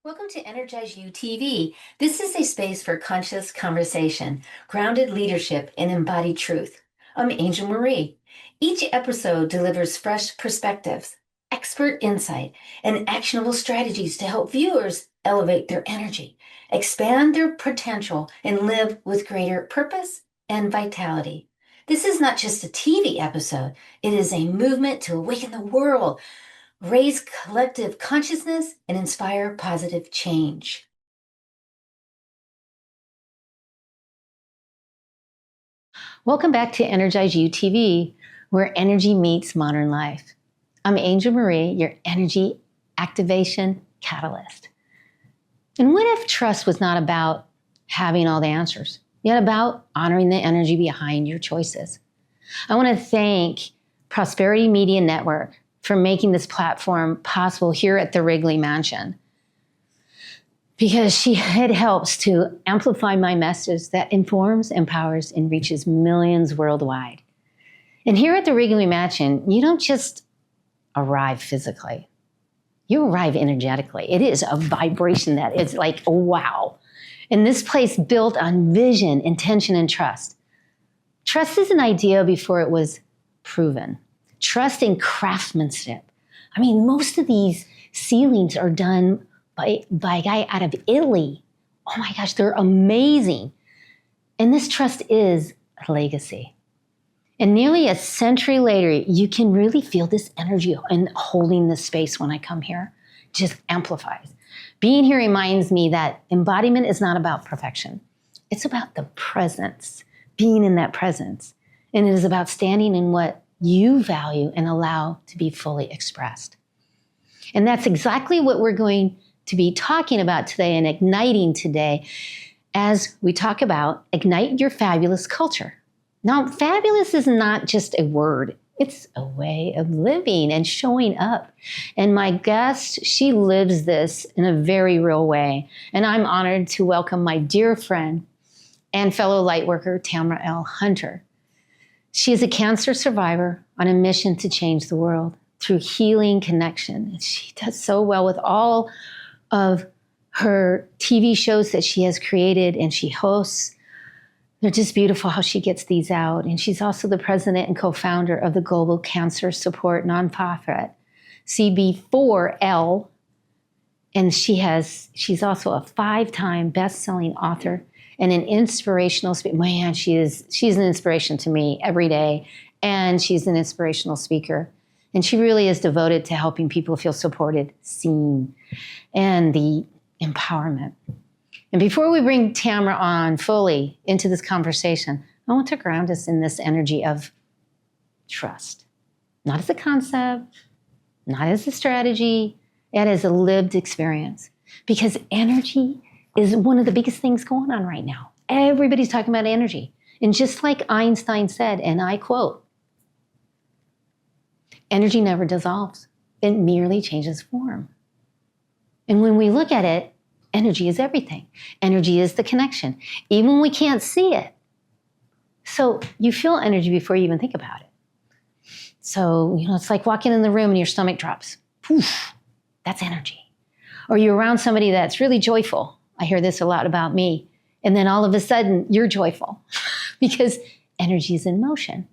Welcome to EnergizeU TV. This is a space for conscious conversation, grounded leadership, and embodied truth. I'm Angel Marie. Each episode delivers fresh perspectives, expert insight, and actionable strategies to help viewers elevate their energy, expand their potential, and live with greater purpose and vitality. This is not just a TV episode, it is a movement to awaken the world, raise collective consciousness, and inspire positive change. Welcome back to EnergizeU TV, where energy meets modern life. I'm Angel Marie, your energy activation catalyst. And what if trust was not about having all the answers, yet about honoring the energy behind your choices? I want to thank Prosperity Media Network for making this platform possible here at the Wrigley Mansion, because it helps to amplify my message that informs, empowers, and reaches millions worldwide. And here at the Wrigley Mansion, you don't just arrive physically, you arrive energetically. It is a vibration that is like, wow. And this place built on vision, intention, and trust. Trust is an idea before it was proven. Trust in craftsmanship. I mean, most of these ceilings are done by a guy out of Italy. Oh my gosh, they're amazing. And this trust is a legacy. And nearly a century later, you can really feel this energy in holding this space when I come here. It just amplifies. Being here reminds me that embodiment is not about perfection. It's about the presence, being in that presence. And it is about standing in what you value and allow to be fully expressed. And that's exactly what we're going to be talking about today and igniting today as we talk about ignite your fabulous culture. Now, fabulous is not just a word. It's a way of living and showing up. And my guest, she lives this in a very real way. And I'm honored to welcome my dear friend and fellow lightworker, Tamara L. Hunter. She is a cancer survivor on a mission to change the world through healing connection. And she does so well with all of her TV shows that she has created and she hosts. They're just beautiful how she gets these out. And she's also the president and co-founder of the global cancer support nonprofit, CB4L. And she's also a 5-time best-selling author and an inspirational speaker. Man, she's an inspiration to me every day. And she's an inspirational speaker. And she really is devoted to helping people feel supported, seen, and the empowerment. And before we bring Tamara on fully into this conversation, I want to ground us in this energy of trust. Not as a concept, not as a strategy, and as a lived experience. Because energy is one of the biggest things going on right now. Everybody's talking about energy. And just like Einstein said, and I quote, energy never dissolves. It merely changes form. And when we look at it, energy is everything. Energy is the connection, even when we can't see it. So you feel energy before you even think about it. So, it's like walking in the room and your stomach drops. Poof, that's energy. Or you're around somebody that's really joyful. I hear this a lot about me. And then all of a sudden, you're joyful because energy is in motion.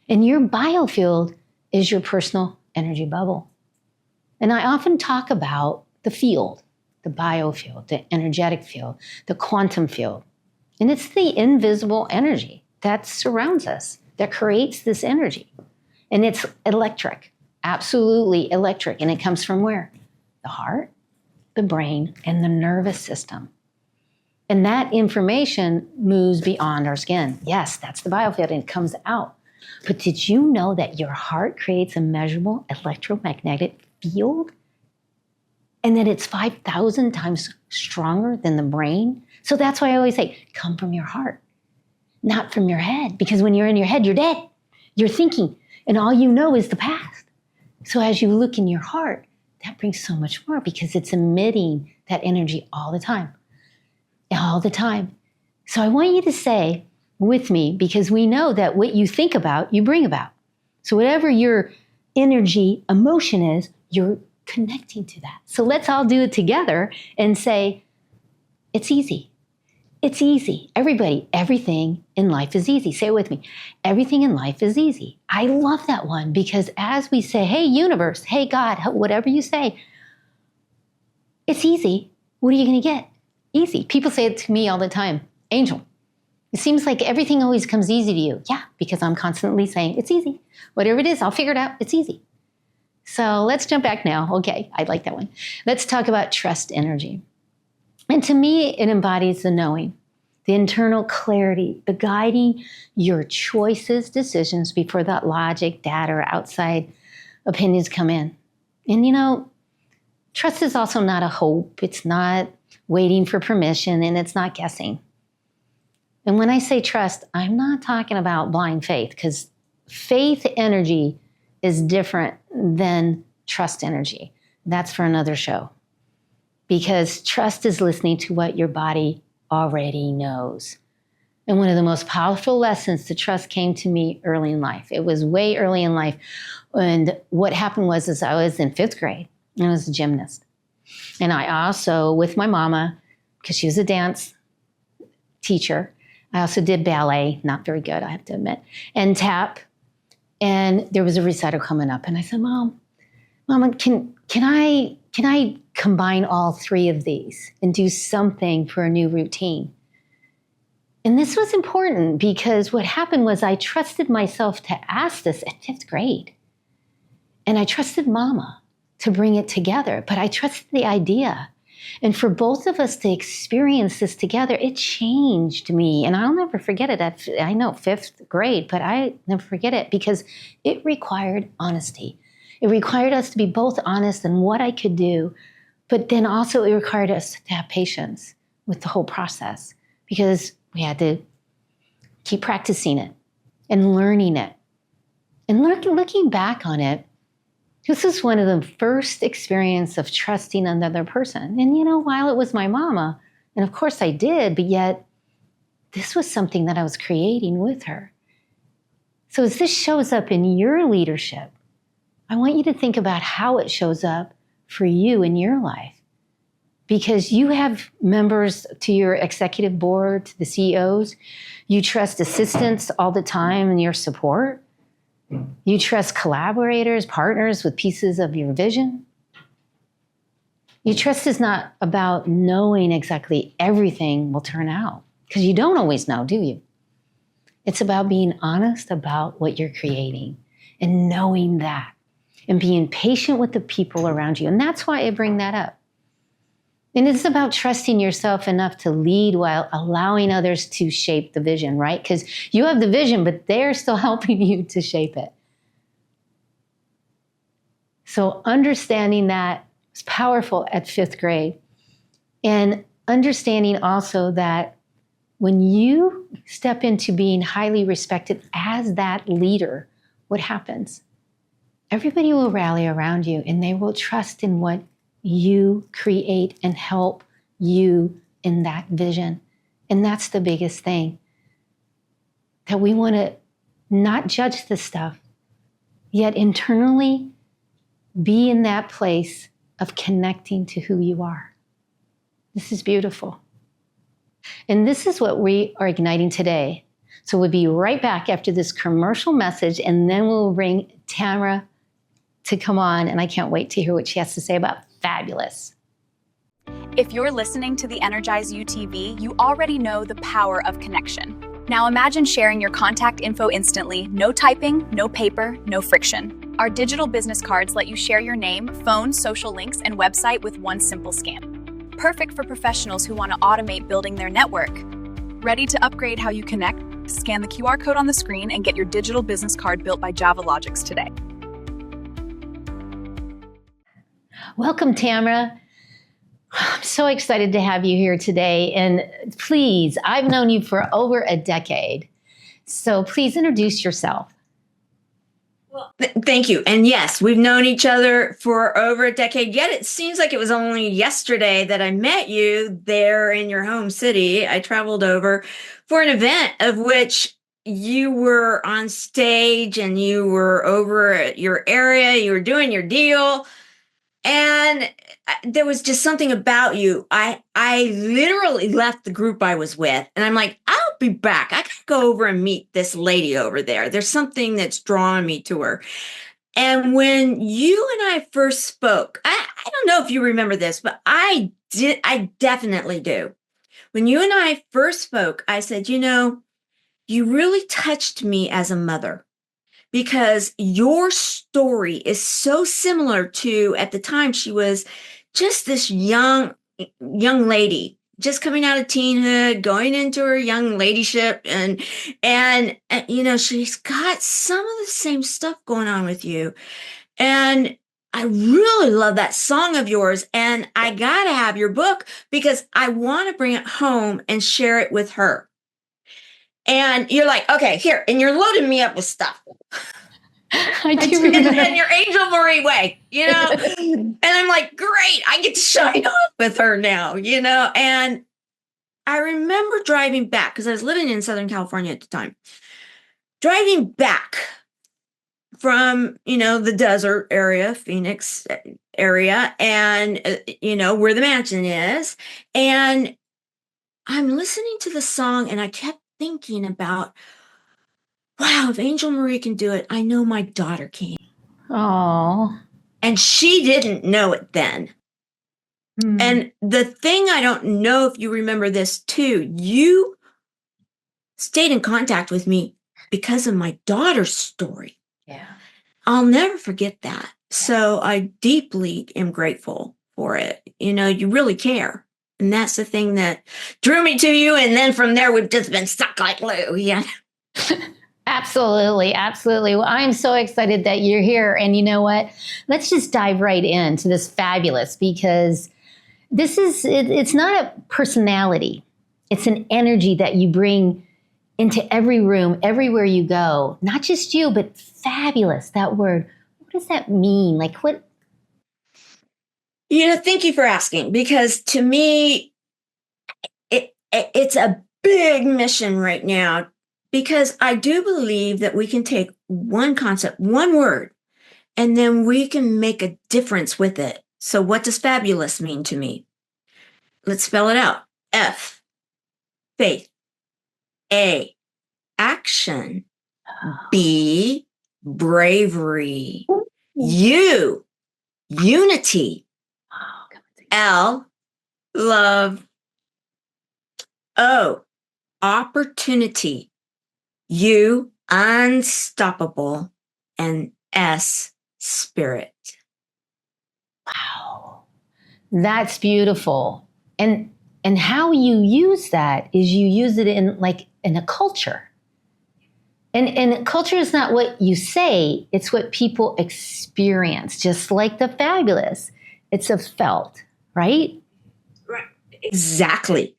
And your biofield is your personal energy bubble. And I often talk about the field, the biofield, the energetic field, the quantum field. And it's the invisible energy that surrounds us, that creates this energy. And it's electric, absolutely electric. And it comes from where? The heart, the brain, and the nervous system. And that information moves beyond our skin. Yes, that's the biofield, and it comes out. But did you know that your heart creates a measurable electromagnetic field? And that it's 5,000 times stronger than the brain? So that's why I always say, come from your heart, not from your head. Because when you're in your head, you're dead. You're thinking, and all you know is the past. So as you look in your heart, that brings so much more because it's emitting that energy all the time. All the time. So I want you to say with me, because we know that what you think about, you bring about. So whatever your energy emotion is, you're connecting to that. So let's all do it together and say, it's easy. It's easy. Everybody, everything in life is easy. Say it with me. Everything in life is easy. I love that one because as we say, hey, universe, hey, God, whatever you say, it's easy. What are you going to get? Easy. People say it to me all the time. Angel, it seems like everything always comes easy to you. Yeah, because I'm constantly saying, it's easy. Whatever it is, I'll figure it out. It's easy. So let's jump back now. Okay, I like that one. Let's talk about trust energy. And to me, it embodies the knowing, the internal clarity, the guiding your choices, decisions before that logic, data, or outside opinions come in. And trust is also not a hope. It's not waiting for permission, and it's not guessing. And when I say trust, I'm not talking about blind faith, because faith energy is different than trust energy. That's for another show. Because trust is listening to what your body already knows. And one of the most powerful lessons to trust came to me early in life. It was way early in life. And what happened was I was in 5th grade and I was a gymnast. And I also, with my mama, because she was a dance teacher, I also did ballet, not very good, I have to admit, and tap. And there was a recital coming up. And I said, Mama, can I combine all 3 of these and do something for a new routine? And this was important because what happened was I trusted myself to ask this at 5th grade. And I trusted Mama to bring it together, but I trusted the idea. And for both of us to experience this together, it changed me. And I'll never forget it. I know 5th grade, but I never forget it because it required honesty. It required us to be both honest in what I could do, but then also it required us to have patience with the whole process because we had to keep practicing it and learning it. And looking back on it, this is one of the first experience of trusting another person. And while it was my mama, and of course I did, but yet this was something that I was creating with her. So as this shows up in your leadership, I want you to think about how it shows up for you in your life. Because you have members to your executive board, to the CEOs. You trust assistants all the time in your support. You trust collaborators, partners with pieces of your vision. Your trust is not about knowing exactly everything will turn out, because you don't always know, do you? It's about being honest about what you're creating and knowing that and being patient with the people around you. And that's why I bring that up. And it's about trusting yourself enough to lead while allowing others to shape the vision, right? Because you have the vision, but they're still helping you to shape it. So understanding that was powerful at 5th grade. And understanding also that when you step into being highly respected as that leader, what happens? Everybody will rally around you and they will trust in what you create and help you in that vision. And that's the biggest thing. That we want to not judge the stuff, yet internally be in that place of connecting to who you are. This is beautiful. And this is what we are igniting today. So we'll be right back after this commercial message, and then we'll bring Tamara to come on, and I can't wait to hear what she has to say about fabulous. If you're listening to the EnergizeU TV, you already know the power of connection. Now imagine sharing your contact info instantly, no typing, no paper, no friction. Our digital business cards let you share your name, phone, social links, and website with one simple scan. Perfect for professionals who want to automate building their network. Ready to upgrade how you connect? Scan the QR code on the screen and get your digital business card built by JavaLogix today. Welcome, Tamara. I'm so excited to have you here today. And please, I've known you for over a decade. So please introduce yourself. Well, thank you. And yes, we've known each other for over a decade, yet it seems like it was only yesterday that I met you there in your home city. I traveled over for an event of which you were on stage and you were over at your area, you were doing your deal. And there was just something about you. I literally left the group I was with, and I'm like, I'll be back. I gotta go over and meet this lady over there. There's something that's drawing me to her. And when you and I first spoke, I don't know if you remember this, but I did. I definitely do. When you and I first spoke, I said, you really touched me as a mother, because your story is so similar to, at the time, she was just this young lady, just coming out of teenhood, going into her young ladyship. And she's got some of the same stuff going on with you. And I really love that song of yours. And I got to have your book because I want to bring it home and share it with her. And you're like, okay, here. And you're loading me up with stuff. I do remember. In your Angel Marie way, and I'm like, great, I get to shine off with her now, and I remember driving back, because I was living in Southern California at the time, driving back from, the desert area, Phoenix area, and, where the mansion is. And I'm listening to the song, and I kept thinking about, wow, if Angel Marie can do it, I know my daughter can. Oh. And she didn't know it then. And the thing, I don't know if you remember this too, you stayed in contact with me because of my daughter's story. Yeah. I'll never forget that. So I deeply am grateful for it. You really care. And that's the thing that drew me to you. And then from there, we've just been stuck like glue. Yeah. Absolutely. Absolutely. Well, I'm so excited that you're here. And you know what? Let's just dive right into this fabulous, because it's not a personality. It's an energy that you bring into every room, everywhere you go. Not just you, but fabulous. That word. What does that mean? Like what? Thank you for asking, because to me, it's a big mission right now. Because I do believe that we can take one concept, one word, and then we can make a difference with it. So what does fabulous mean to me? Let's spell it out. F, faith. A, action. B, bravery. U, unity. L, love. O, opportunity. U, unstoppable, and S, spirit. Wow. That's beautiful. And how you use that is you use it in a culture. And culture is not what you say, it's what people experience, just like the fabulous. It's a felt, right? Right. Exactly.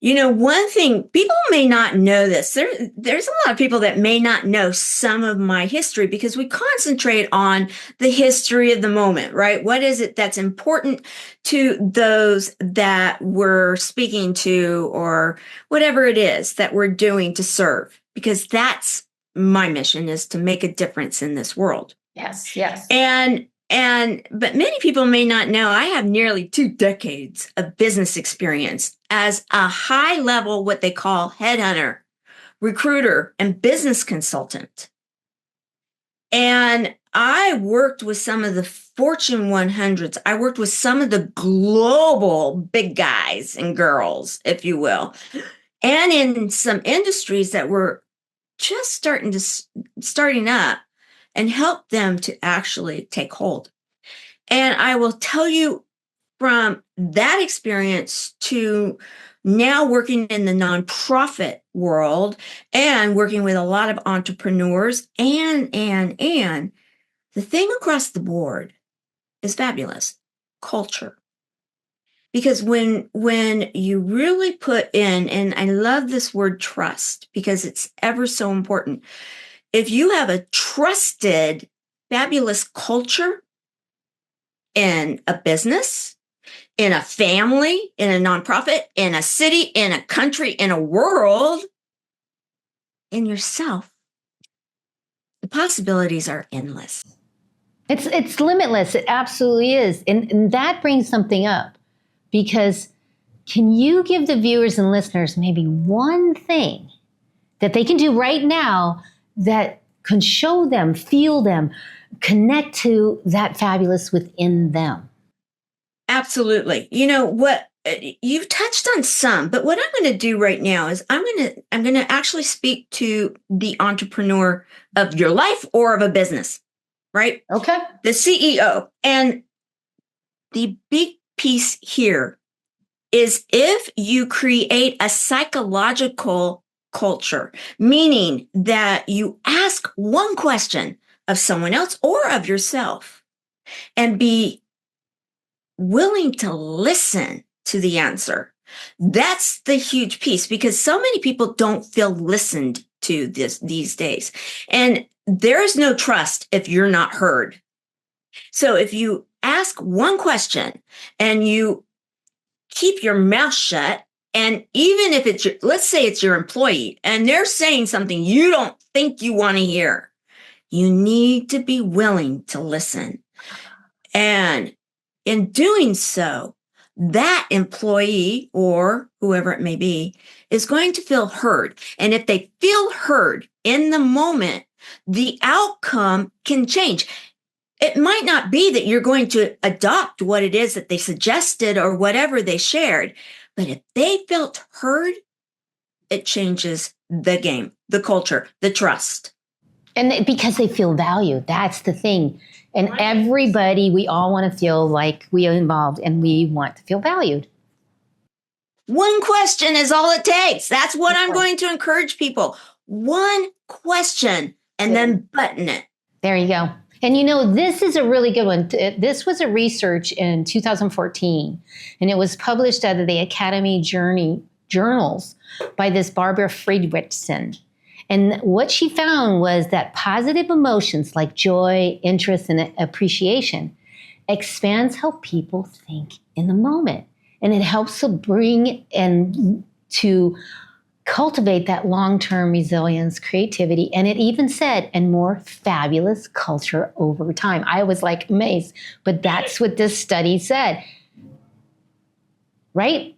One thing, people may not know this. There's a lot of people that may not know some of my history, because we concentrate on the history of the moment, right? What is it that's important to those that we're speaking to, or whatever it is that we're doing to serve? Because that's my mission, is to make a difference in this world. Yes. But many people may not know I have nearly 2 decades of business experience as a high level, what they call headhunter, recruiter, and business consultant. And I worked with some of the Fortune 100s. I worked with some of the global big guys and girls, if you will, and in some industries that were just starting up, and help them to actually take hold. And I will tell you, from that experience to now working in the nonprofit world and working with a lot of entrepreneurs, and the thing across the board is fabulous: culture. Because when you really put in, and I love this word trust, because it's ever so important. If you have a trusted, fabulous culture in a business, in a family, in a nonprofit, in a city, in a country, in a world, in yourself, the possibilities are endless. It's limitless. It absolutely is. And that brings something up, because can you give the viewers and listeners maybe one thing that they can do right now that can show them, feel them, connect to that fabulous within them? Absolutely. You know what? You've touched on some, but what I'm going to do right now is I'm going to actually speak to the entrepreneur of your life or of a business, right? Okay. The CEO. And the big piece here is if you create a psychological culture, meaning that you ask one question of someone else or of yourself and be willing to listen to the answer. That's the huge piece, because so many people don't feel listened to these days. And there is no trust if you're not heard. So if you ask one question and you keep your mouth shut, and even if it's, let's say it's your employee and they're saying something you don't think you want to hear, you need to be willing to listen. And in doing so, that employee or whoever it may be is going to feel heard. And if they feel heard in the moment, the outcome can change. It might not be that you're going to adopt what it is that they suggested or whatever they shared, but if they felt heard, it changes the game, the culture, the trust. And because they feel valued, that's the thing. And everybody, we all want to feel like we are involved, and we want to feel valued. One question is all it takes. That's what I'm going to encourage people. One question, and then button it. There you go. And you know, this is a really good one. This was a research in 2014, and it was published out of the Academy Journals by this Barbara Friedrichsen. And what she found was that positive emotions like joy, interest, and appreciation expands how people think in the moment. And it helps to bring and to cultivate that long-term resilience, creativity, and it even said, and more fabulous culture over time. I was like amazed, but that's what this study said. Right?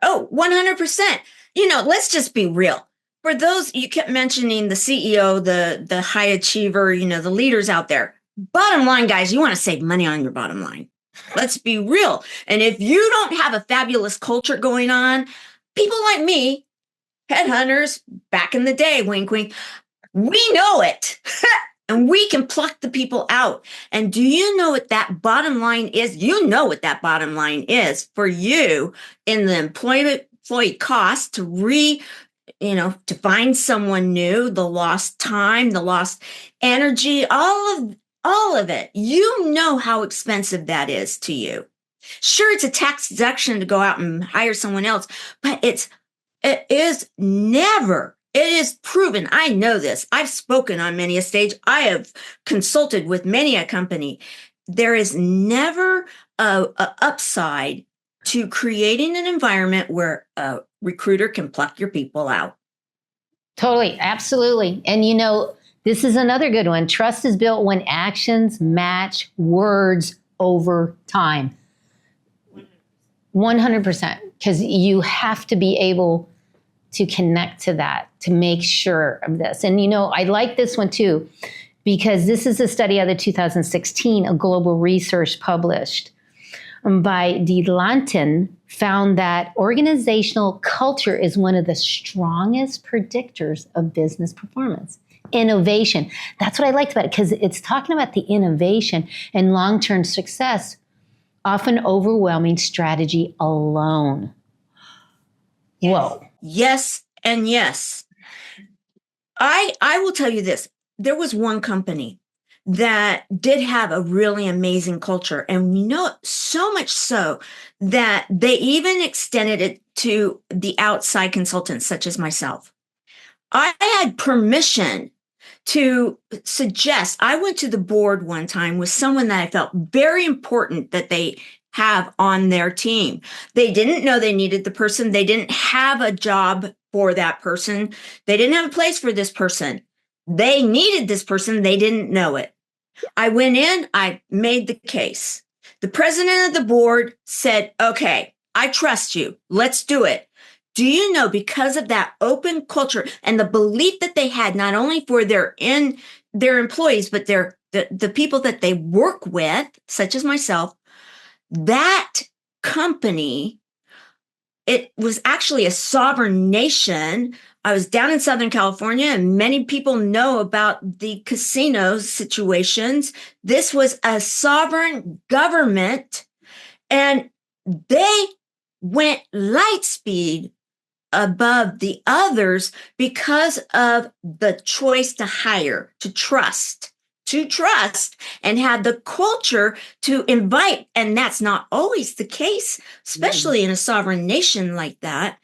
Oh, 100%. You know, let's just be real. For those, you kept mentioning the CEO, the high achiever, you know, the leaders out there. Bottom line, guys, you want to save money on your bottom line. Let's be real. And if you don't have a fabulous culture going on, people like me, headhunters, back in the day, wink, wink, we know it. And we can pluck the people out. And do you know what that bottom line is? You know what that bottom line is for you in the employee cost to find someone new, the lost time, the lost energy, all of it. You know how expensive that is to you. Sure, it's a tax deduction to go out and hire someone else, but it is proven. I know this. I've spoken on many a stage. I have consulted with many a company. There is never a upside to creating an environment where a recruiter can pluck your people out. Totally. Absolutely. And you know, this is another good one. Trust is built when actions match words over time. 100%. Because you have to be able to connect to that, to make sure of this. And you know, I like this one too, because this is a study out of 2016, a global research published by DeLantin found that organizational culture is one of the strongest predictors of business performance. Innovation. That's what I liked about it, because it's talking about the innovation and long-term success, often overwhelming strategy alone. Whoa. Yes and yes. I will tell you this. There was one company that did have a really amazing culture. And we know so much so that they even extended it to the outside consultants, such as myself. I had permission to suggest, I went to the board one time with someone that I felt very important that they have on their team. They didn't know they needed the person. They didn't have a job for that person. They didn't have a place for this person. They needed this person. They didn't know it. I went in, I made the case. The president of the board said, okay, I trust you. Let's do it. Do you know, because of that open culture and the belief that they had, not only for their employees, but the people that they work with, such as myself, that company, it was actually a sovereign nation. I was down in Southern California, and many people know about the casino situations. This was a sovereign government, and they went light speed above the others because of the choice to hire, to trust, and have the culture to invite. And that's not always the case, especially in a sovereign nation like that,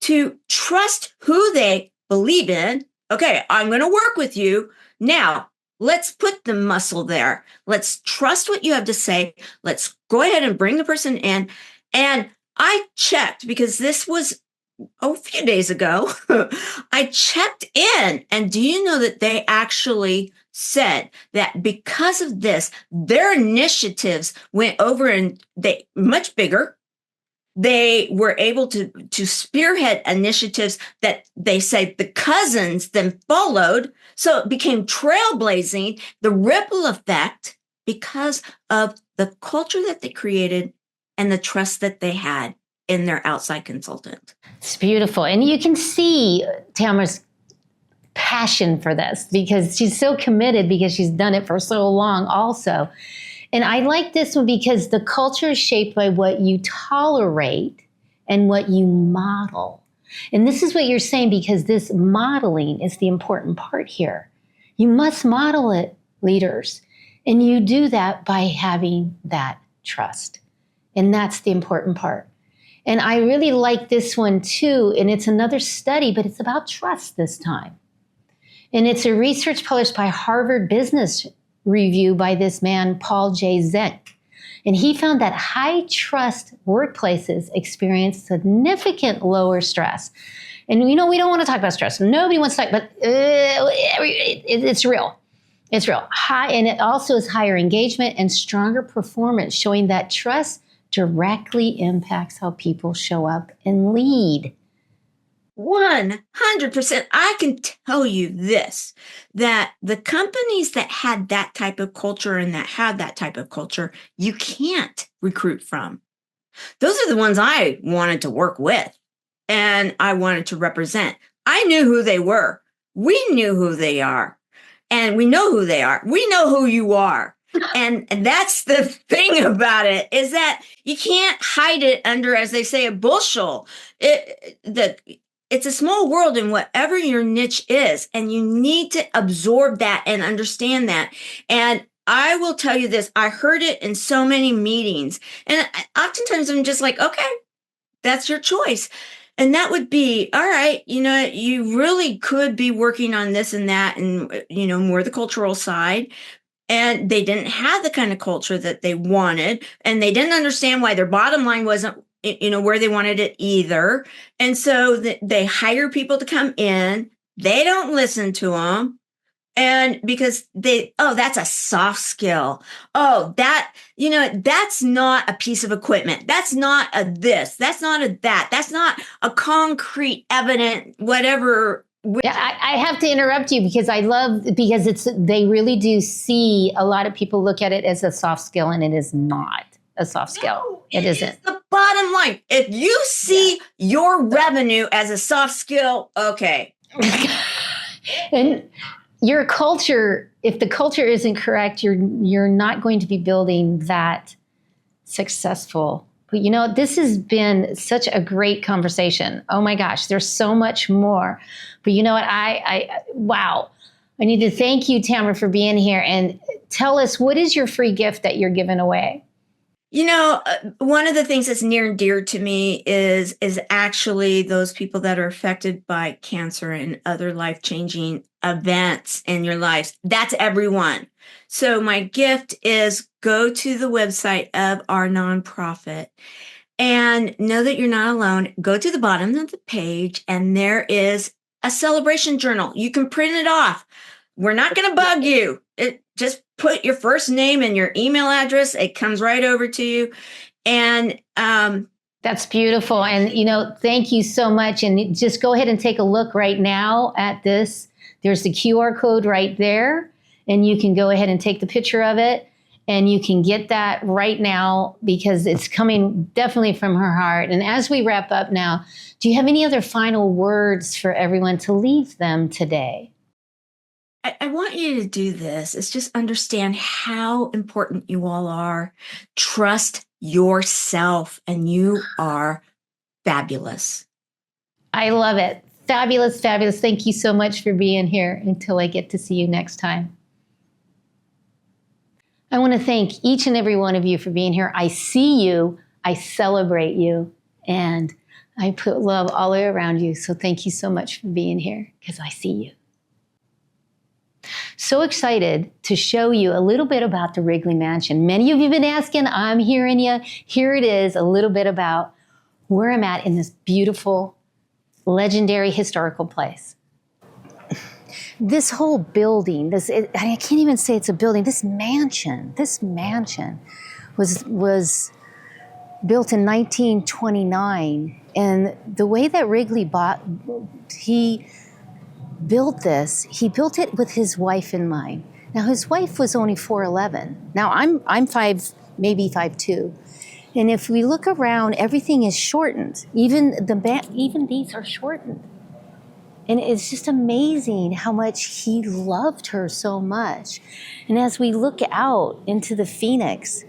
to trust who they believe in. Okay, I'm going to work with you. Now, let's put the muscle there. Let's trust what you have to say. Let's go ahead and bring the person in. And I checked, because this was a few days ago. I checked in, and do you know that they actually said that because of this, their initiatives went over and they much bigger. They were able to spearhead initiatives that they say the cousins then followed. So it became trailblazing, the ripple effect, because of the culture that they created and the trust that they had in their outside consultant. It's beautiful. And you can see Tamara's passion for this, because she's so committed, because she's done it for so long also. And I like this one because the culture is shaped by what you tolerate and what you model. And this is what you're saying, because this modeling is the important part here. You must model it, leaders. And you do that by having that trust. And that's the important part. And I really like this one too. And it's another study, but it's about trust this time. And it's a research published by Harvard Business Review by this man, Paul J. Zenk. And he found that high trust workplaces experience significant lower stress. And we don't want to talk about stress. Nobody wants to talk, but it's real. It's real. High, and it also is higher engagement and stronger performance, showing that trust directly impacts how people show up and lead. 100%. I can tell you this, that the companies that had that type of culture and that have that type of culture, you can't recruit from. Those are the ones I wanted to work with and I wanted to represent. I knew who they were. We knew who they are. And we know who they are. We know who you are. And that's the thing about it, is that you can't hide it under, as they say, a bushel. It's a small world in whatever your niche is, and you need to absorb that and understand that. And I will tell you this, I heard it in so many meetings, and oftentimes I'm just like, okay, that's your choice. And that would be, all right, you really could be working on this and that and, more the cultural side. And they didn't have the kind of culture that they wanted, and they didn't understand why their bottom line wasn't, where they wanted it either. And so they hire people to come in. They don't listen to them. And because that's a soft skill. Oh, that's not a piece of equipment. That's not a this. That's not a that. That's not a concrete, evident, whatever. Yeah, I have to interrupt you because they really do see, a lot of people look at it as a soft skill, and it is not a soft skill. No, it isn't. The bottom line, if you see your revenue as a soft skill, okay. And your culture, if the culture isn't correct, you're not going to be building that successful. But this has been such a great conversation. Oh my gosh, there's so much more. But you know what? Wow. I need to thank you, Tamara, for being here, and tell us, what is your free gift that you're giving away? One of the things that's near and dear to me is actually those people that are affected by cancer and other life-changing events in your lives. That's everyone. So my gift is, go to the website of our nonprofit and know that you're not alone. Go to the bottom of the page, and there is a celebration journal. You can print it off. We're not going to bug you. Just put your first name and your email address. It comes right over to you. And that's beautiful. And, thank you so much. And just go ahead and take a look right now at this. There's the QR code right there. And you can go ahead and take the picture of it. And you can get that right now because it's coming definitely from her heart. And as we wrap up now, do you have any other final words for everyone to leave them today? I want you to do this. Is just understand how important you all are. Trust yourself, and you are fabulous. I love it. Fabulous, fabulous. Thank you so much for being here. Until I get to see you next time. I want to thank each and every one of you for being here. I see you, I celebrate you, and I put love all around you. So thank you so much for being here because I see you. So excited to show you a little bit about the Wrigley Mansion. Many of you have been asking, I'm hearing you. Here it is, a little bit about where I'm at in this beautiful, legendary historical place. This whole building, I can't even say it's a building, this mansion was built in 1929. And the way that Wrigley he built it with his wife in mind. Now his wife was only 4'11". Now I'm 5, maybe 5'2". And if we look around, everything is shortened. Even these are shortened. And it's just amazing how much he loved her so much. And as we look out into the Phoenix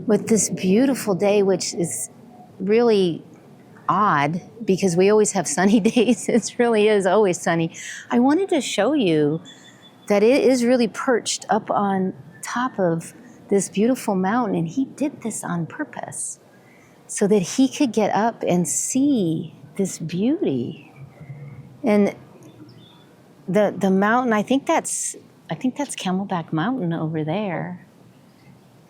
with this beautiful day, which is really odd because we always have sunny days. It really is always sunny. I wanted to show you that it is really perched up on top of this beautiful mountain. And he did this on purpose so that he could get up and see this beauty. And the mountain, I think that's Camelback Mountain over there.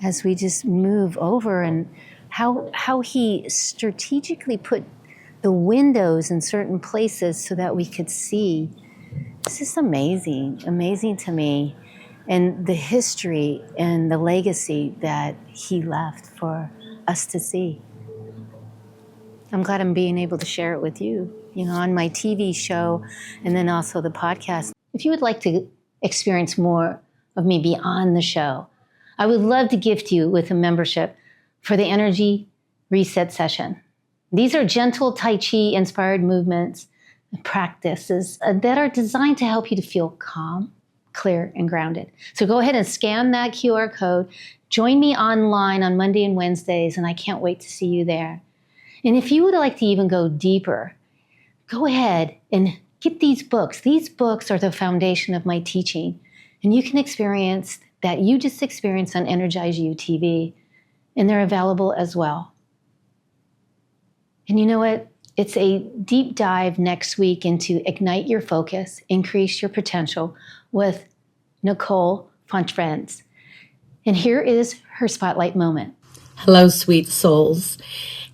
As we just move over, and how he strategically put the windows in certain places so that we could see. This is amazing to me. And the history and the legacy that he left for us to see. I'm glad I'm being able to share it with you, on my TV show and then also the podcast. If you would like to experience more of me beyond the show, I would love to gift you with a membership for the Energy Reset Session. These are gentle Tai Chi inspired movements and practices that are designed to help you to feel calm, clear, and grounded. So go ahead and scan that QR code. Join me online on Monday and Wednesdays, and I can't wait to see you there. And if you would like to even go deeper, go ahead and get these books. These books are the foundation of my teaching, and you can experience that you just experienced on EnergizeU TV, and they're available as well. And you know what? It's a deep dive next week into Ignite Your Focus, Increase Your Potential with Nicole Fontrens. And here is her spotlight moment. Hello, sweet souls.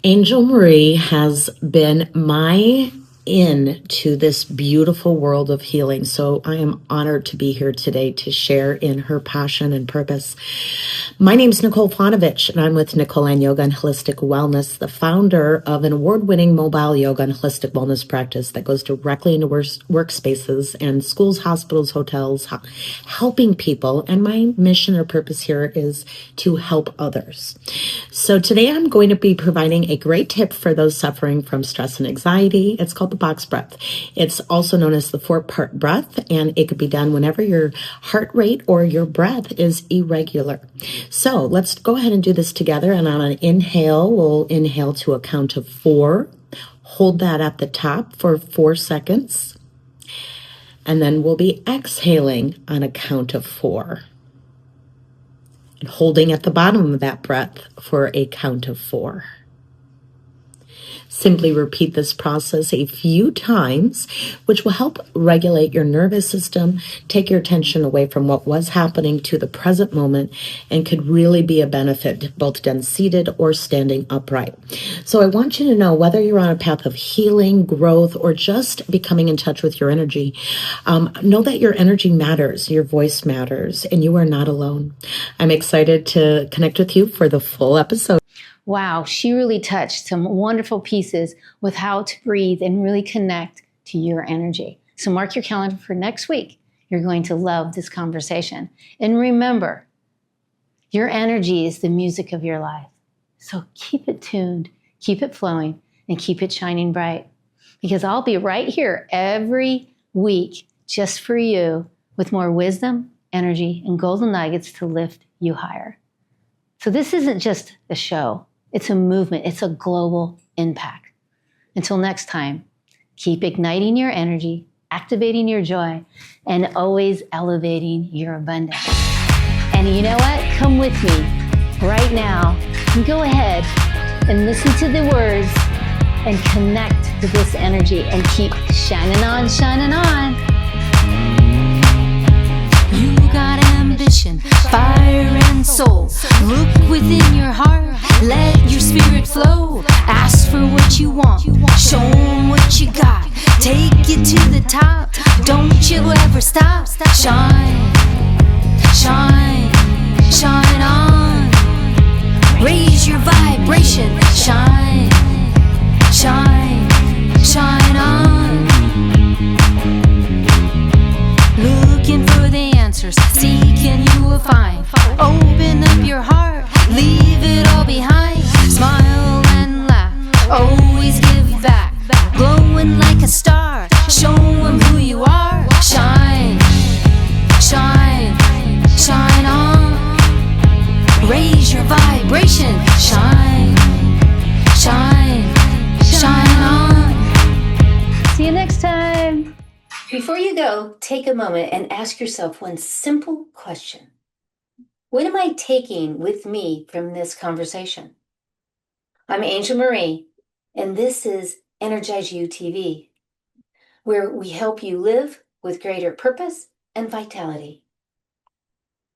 Angel Marie has been my into this beautiful world of healing. So I am honored to be here today to share in her passion and purpose. My name is Nicole Fonovich, and I'm with Nicole and Yoga and Holistic Wellness, the founder of an award-winning mobile yoga and holistic wellness practice that goes directly into workspaces and schools, hospitals, hotels, helping people. And my mission or purpose here is to help others. So today I'm going to be providing a great tip for those suffering from stress and anxiety. It's called the box breath. It's also known as the 4-part breath, and it could be done whenever your heart rate or your breath is irregular. So let's go ahead and do this together. And on an inhale, we'll inhale to a count of 4. Hold that at the top for 4 seconds. And then we'll be exhaling on a count of 4. And holding at the bottom of that breath for a count of 4. Simply repeat this process a few times, which will help regulate your nervous system, take your attention away from what was happening to the present moment, and could really be a benefit, both done seated or standing upright. So I want you to know, whether you're on a path of healing, growth, or just becoming in touch with your energy, know that your energy matters, your voice matters, and you are not alone. I'm excited to connect with you for the full episode. Wow, she really touched some wonderful pieces with how to breathe and really connect to your energy. So mark your calendar for next week. You're going to love this conversation. And remember, your energy is the music of your life. So keep it tuned, keep it flowing, and keep it shining bright. Because I'll be right here every week just for you with more wisdom, energy, and golden nuggets to lift you higher. So this isn't just a show. It's a movement. It's a global impact. Until next time, keep igniting your energy, activating your joy, and always elevating your abundance. And you know what? Come with me right now and go ahead and listen to the words and connect to this energy and keep shining on, shining on. You got ambition, fire and soul. Look within your heart, let your spirit flow. Ask for what you want, show 'em what you got. Take it to the top, don't you ever stop. Shine, shine, shine on. Raise your vibration, shine, shine, shine on. Looking for the answers, seeking you will find. Open up your heart, leave it all behind. Smile and laugh, always give back. Glowing like a star, show 'em who you are. Shine, shine, shine on. Raise your vibration, shine, shine, shine on. See you next time. Before you go, take a moment and ask yourself one simple question. What am I taking with me from this conversation? I'm Angel Marie, and this is EnergizeU TV, where we help you live with greater purpose and vitality.